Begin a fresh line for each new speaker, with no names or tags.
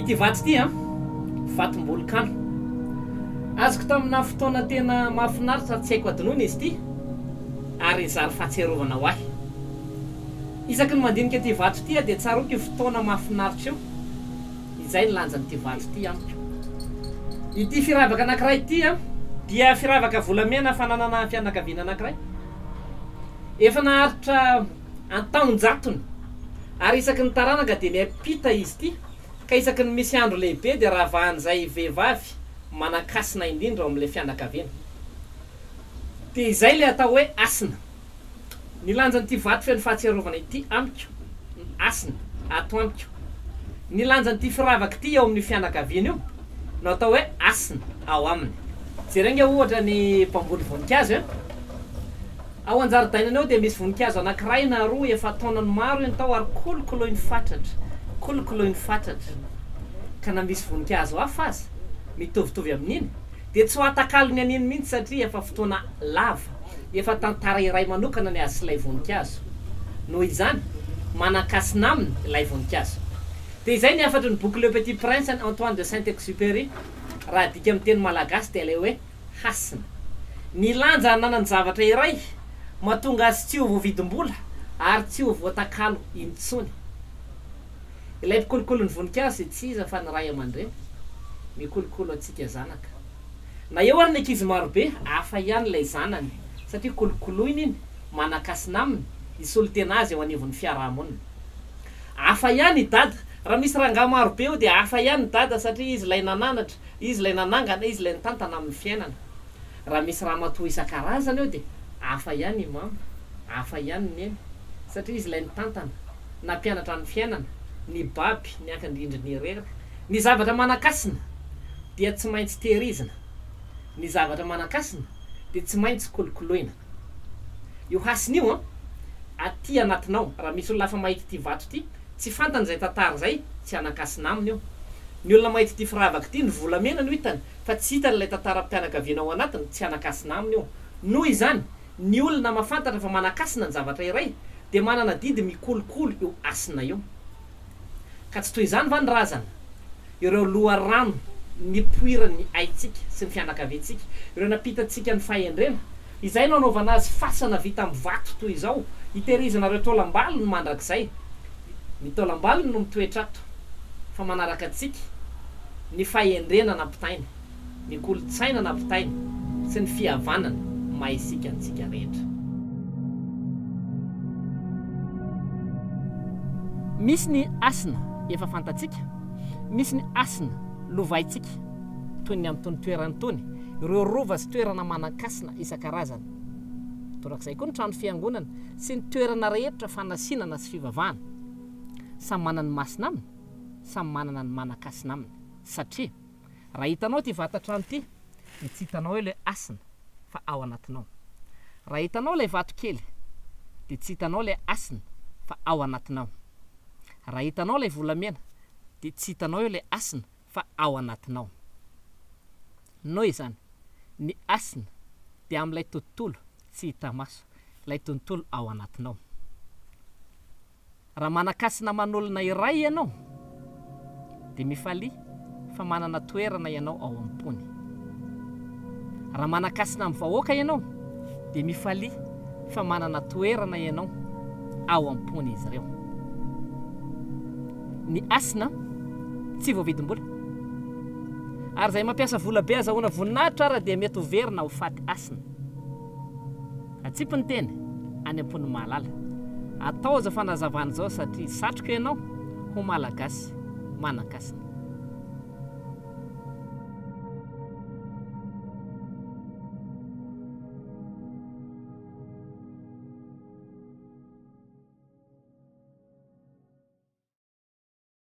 ity vato ity vatom-bolokano azoko tamina fotoana tena mahafinaritra tsy haiko adinoina izy ity ary zary fahatsiarovana ho ahy isaky ny mandinika ity vato ity dia tsaroky fotoana mahafinaritra io izay ny lanjan'ity vato ity amiko ity firavaka anankiray ity dia firavaka volamena fananana fianakaviana anankiray efa naharitra an-taonjatony ary isaky ny taranaka dia miampita izy ity ka isaky ny misy andro lehibe dia ravahan'izay vehivavy manakasina indrindra ao amin'ilay fianakaviana dia izay le atao hoe asina ny lanjan'ity vato feno fahatsiarovana ity amiko asina ato amiko ny lanjan'ity firavaka ity eo amin'ny fianakaviana io no atao hoe asina ao aminy jerenge ohatra ny mpamboly voninkazo ao an-jaridainana eo dia misy voninkazo anankiray na roa efa taonany maro eny tao ary kolokoloiny fatratra ka na misy voninkazo hafa aza mitovitovy amin'iny dia tsy ho atakalony an'iny mihitsy satria efa fotoana lava efa tantara iray manokana ny azy ilay voninkazo noho izany manakasina aminy ilay voninkazo dia izay ny afatry ny boky Le Petit Prince Antoine de Saint-Exupéry raha dika amin'ny teny malagasy dia ilay hoe hasina ny lanja nanany zavatra iray mahatonga azy tsy ho voavidim-bola ary tsy ho voatakalo intsony ilay mpikolokolo ny voninkazo tsy iza fa ny ray aman-dreny mikolokolo antsika zanaka na eo ary ny ankizy marobe hafa ihany ilay zanany satria kolokoloiny iny manakasina aminy isolo tena azy eo anivon'ny fiarahamonina hafa ihany i dada raha misy rangaha marobe eo dia hafa ihany dada satria izy ilay nananatra izy ilay nanangana izy ilay nitantana amin'ny fiainana raha misy raha matoa isan-karazana eo dia hafa ihany i mama hafa ihany neny satria izy ilay nitantana na mpianatra ny fiainana ny baby ny ankindrindry ny reraka ny zavatra manakasina dia tsy maintsy tehirizina ny zavatra manakasina dia tsy maintsy kolokoloina io hasina io aty anatinao raha misy olona lafa mahita ity vato ity tsy fantany zay tantara zay tsy anakasina aminy io ny olona mahita ity firavaka ity ny volamena no hitany fa tsy hitany ilay tantaram-pianakaviana ao anatiny tsy anakasina aminy io noho izany ny olona mahafantatra fa manakasina ny zavatra iray dia manana didy mikolokolo io asina io ka tsy toy izany va ny razana ireo loharano nipoirany aitsika sy ny fianakaviantsika ireo napitatsika ny fahendrena izay no anaovana azy fasana vita amin'ny vato toy izao hitehirizana ireo taolam-balony mandrakizay ny taolam-balony no mitoetrato fa manaraka antsika ny fahendrena nampitainy ny kolotsaina nampitainy sy ny fihavanana mahisika antsika rehetra misy ny asina efa fantatsika misy ny asina lovaitsika toy ny amin'ny tony toerany tony ireo rova sy toerana manakasina isan-karazany torak'izay koa ny trano fiangonana sy ny toerana rehetra fanasinana sy fivavahana samy manana ny masina aminy samy manana ny manakasina aminy satria raha hitanao ty vatatrano ity dia tsy hitanao ilay asina fa ao anatinao raha hitanao ilay vato kely dia tsy hitanao ilay asina fa ao anatinao raha hitanao ilay volamena dia tsy hitanao ilay asina fa ao anatinao noho izany ny asina dia amin'ilay tontolo tsy hita maso ilay tontolo ao anatinao raha manakasina manolona iray ianao dia mifalia fa manana toerana ianao ao am-pony raha manakasina amin'ny vahoaka ianao dia mifalia fa manana toerana ianao ao am-pony izy ireo ny asina tsy voavidim-bola ary zay mampiasa vola be azahoana voninahitra ara dia mety ho verina ho faty asina atsipy ny teny any am-pony mahalala atao aza fanazavana izao satria satroka ianao ho malagasy manakasina